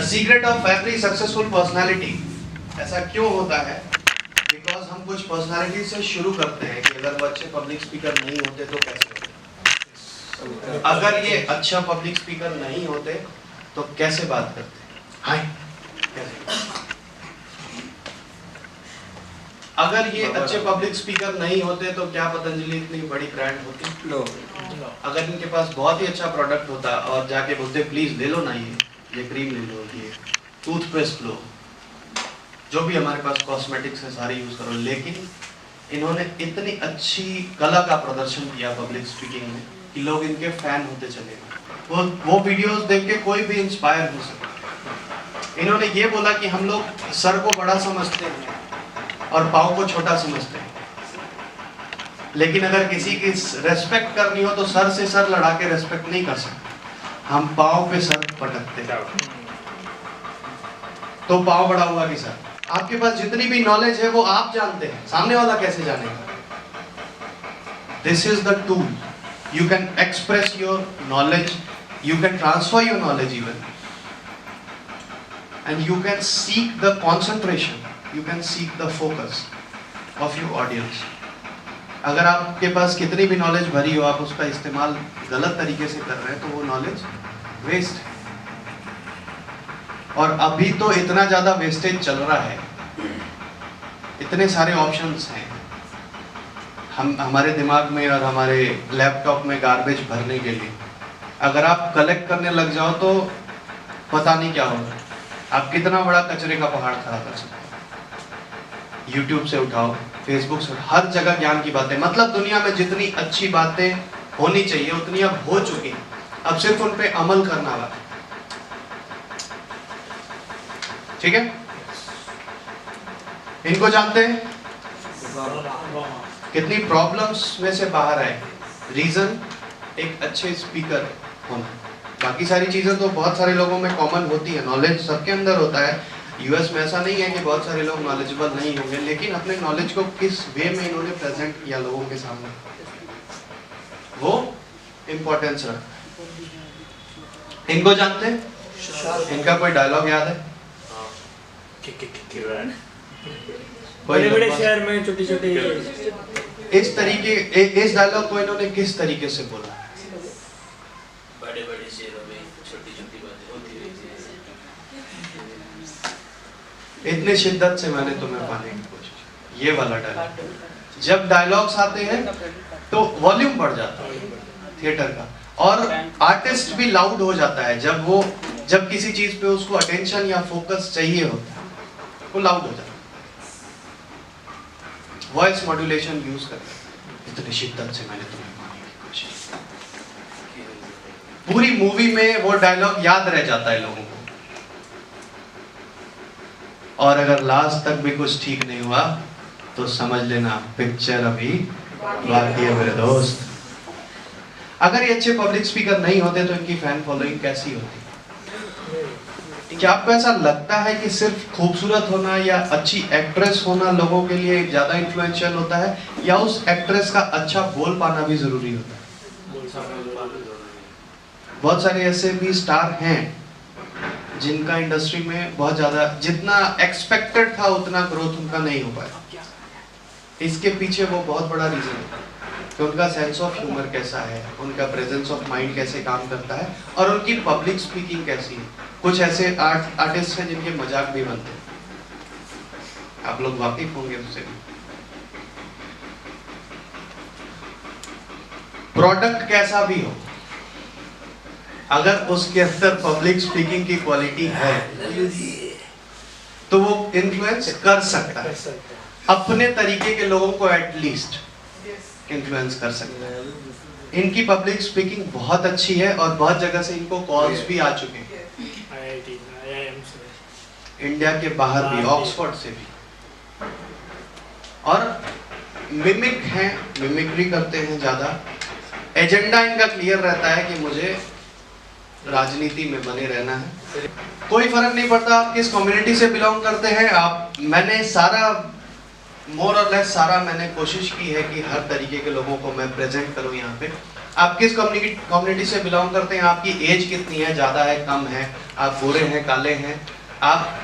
Secret of every successful personality. ऐसा क्यों होता है? बिकॉज हम कुछ पर्सनालिटी से शुरू करते हैं कि अगर वो अच्छे पब्लिक स्पीकर नहीं होते तो कैसे होते, अगर ये अच्छा पब्लिक स्पीकर नहीं होते तो कैसे बात करते, हाय कैसे, अगर ये अच्छे पब्लिक स्पीकर नहीं होते तो क्या पतंजलि इतनी बड़ी ब्रांड होती? लो। अगर इनके पास बहुत ही अच्छा प्रोडक्ट होता और जाके बोलते प्लीज ले लो ना, ये क्रीम ले लो, ये टूथपेस्ट लो, जो भी हमारे पास कॉस्मेटिक्स है सारे यूज करो, लेकिन इन्होंने इतनी अच्छी कला का प्रदर्शन किया पब्लिक स्पीकिंग में कि लोग इनके फैन होते चले गए। वो वीडियोस देख के कोई भी इंस्पायर हो सकता। इन्होंने ये बोला कि हम लोग सर को बड़ा समझते हैं और पाँव को छोटा समझते हैं, लेकिन अगर किसी की रेस्पेक्ट करनी हो तो सर से सर लड़ा के रेस्पेक्ट नहीं कर सकते, हम पाँव पे सर पटकते हैं। तो पाँव बड़ा हुआ कि सर, आपके पास जितनी भी नॉलेज है वो आप जानते हैं, सामने वाला कैसे जानेगा? This is the tool, you can express your knowledge, you can transfer your knowledge even, and you can seek the concentration, you can seek the focus of your audience. अगर आपके पास कितनी भी नॉलेज भरी हो, आप उसका इस्तेमाल गलत तरीके से कर रहे हैं तो वो नॉलेज वेस्ट है। और अभी तो इतना ज़्यादा वेस्टेज चल रहा है, इतने सारे ऑप्शंस हैं हमारे दिमाग में और हमारे लैपटॉप में गार्बेज भरने के लिए। अगर आप कलेक्ट करने लग जाओ तो पता नहीं क्या होगा, आप कितना बड़ा कचरे का पहाड़ खड़ा कर सकते हैं। YouTube से उठाओ, Facebook से, हर जगह ज्ञान की बातें, मतलब दुनिया में जितनी अच्छी बातें होनी चाहिए उतनी अब हो चुकी, अब सिर्फ उन पे अमल करना वाला। ठीक है, इनको जानते हैं? कितनी प्रॉब्लम्स में से बाहर आए, रीजन एक अच्छे स्पीकर होना। बाकी सारी चीजें तो बहुत सारे लोगों में कॉमन होती है, नॉलेज सबके अंदर होता है। यूएस में ऐसा नहीं है कि बहुत सारे लोग नॉलेजेबल नहीं होंगे, लेकिन अपने नॉलेज को किस वे में इन्होंने प्रेजेंट किया लोगों के सामने, वो इम्पोर्टेंस रखता है। इनको जानते हैं? इनका कोई डायलॉग याद है? बड़े बड़े शहर में छोटी छोटी, इस तरीके, इस डायलॉग को इन्होंने किस तरीके से बोला? बड़े बड़े शहरों में छोटी छोटी बातें होती रहती है, इतने शिद्दत से मैंने तुम्हें पाने की कोशिश, ये वाला डायलॉग। जब डायलॉग्स आते हैं तो वॉल्यूम बढ़ जाता है थिएटर का, और आर्टिस्ट भी लाउड हो जाता है जब किसी चीज पे उसको अटेंशन या फोकस चाहिए होता है, वो लाउड हो जाता है, वॉइस मॉड्यूलेशन यूज करते हैं। इतनी शिद्दत से मैंने तुम्हें पाने की कोशिश, पूरी मूवी में वो डायलॉग याद रह जाता है लोगों को। और अगर लास्ट तक भी कुछ ठीक नहीं हुआ तो समझ लेना पिक्चर अभी बाकी है मेरे दोस्त। अगर ये अच्छे पब्लिक स्पीकर नहीं होते तो इनकी फैन फॉलोइंग कैसी होती? क्या आपको ऐसा लगता है कि सिर्फ खूबसूरत होना या अच्छी एक्ट्रेस होना लोगों के लिए ज्यादा इन्फ्लुएंशियल होता है, या उस एक्ट्रेस का अच्छा बोल पाना भी जरूरी होता है? बहुत सारे ऐसे भी स्टार हैं जिनका इंडस्ट्री में बहुत ज्यादा, जितना एक्सपेक्टेड था उतना ग्रोथ उनका नहीं हो पाया। इसके पीछे वो बहुत बड़ा रीजन है कि उनका सेंस ऑफ ह्यूमर कैसा है, उनका प्रेजेंस ऑफ माइंड कैसे काम करता है, और उनकी पब्लिक स्पीकिंग कैसी है। कुछ ऐसे आर्टिस्ट हैं जिनके मजाक भी बनते हैं, आप लोग वाकिफ होंगे उससे भी। प्रोडक्ट कैसा भी हो, अगर उसके अंदर पब्लिक स्पीकिंग की क्वालिटी है तो वो इन्फ्लुएंस कर सकता है, अपने तरीके के लोगों को एटलीस्ट इन्फ्लुएंस कर सकता है। इनकी पब्लिक स्पीकिंग बहुत अच्छी है और बहुत जगह से इनको कॉल्स भी आ चुके हैं, इंडिया के बाहर भी, ऑक्सफोर्ड से भी। और मिमिक हैं, मिमिक्री करते हैं ज्यादा। एजेंडा इनका क्लियर रहता है कि मुझे राजनीति में बने रहना है, कोई फर्क नहीं पड़ता आप किस कम्युनिटी से बिलोंग करते हैं। मैंने सारा मोर और लेस सारा मैंने कोशिश की है कि हर तरीके के लोगों को मैं प्रेजेंट करूं यहाँ पे। आप किस कम्युनिटी से बिलोंग करते हैं, आपकी एज कितनी है, ज़्यादा है कम है, आप गोरे हैं काले हैं, आप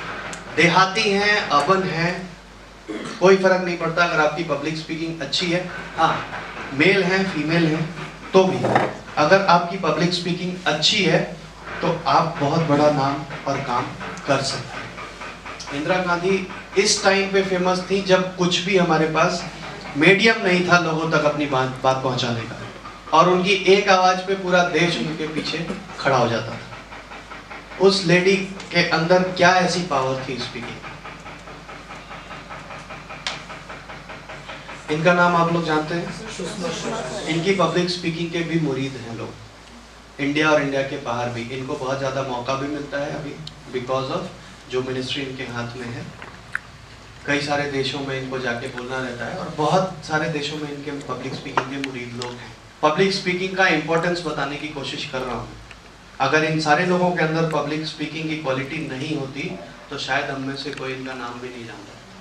देहाती हैं अर्बन हैं, कोई फर्क नहीं पड़ता अगर आपकी पब्लिक स्पीकिंग अच्छी है। हाँ, मेल हैं फीमेल हैं तो भी अगर आपकी पब्लिक स्पीकिंग अच्छी है तो आप बहुत बड़ा नाम और काम कर सकते हैं। इंदिरा गांधी इस टाइम पे फेमस थी जब कुछ भी हमारे पास मीडियम नहीं था लोगों तक अपनी बात पहुंचाने का, और उनकी एक आवाज पे पूरा देश उनके पीछे खड़ा हो जाता था। उस लेडी के अंदर क्या ऐसी पावर थी स्पीकिंग। इनका नाम आप लोग जानते हैं, इनकी पब्लिक स्पीकिंग के भी मुरीद हैं लोग, इंडिया और इंडिया के बाहर भी। इनको बहुत ज़्यादा मौका भी मिलता है अभी बिकॉज ऑफ जो मिनिस्ट्री इनके हाथ में है। कई सारे देशों में इनको जाके बोलना रहता है और बहुत सारे देशों में इनके पब्लिक स्पीकिंग के मुरीद लोग हैं। पब्लिक स्पीकिंग का इंपॉर्टेंस बताने की कोशिश कर रहा हूँ। अगर इन सारे लोगों के अंदर पब्लिक स्पीकिंग की क्वालिटी नहीं होती तो शायद हम में से कोई इनका नाम भी नहीं जानता।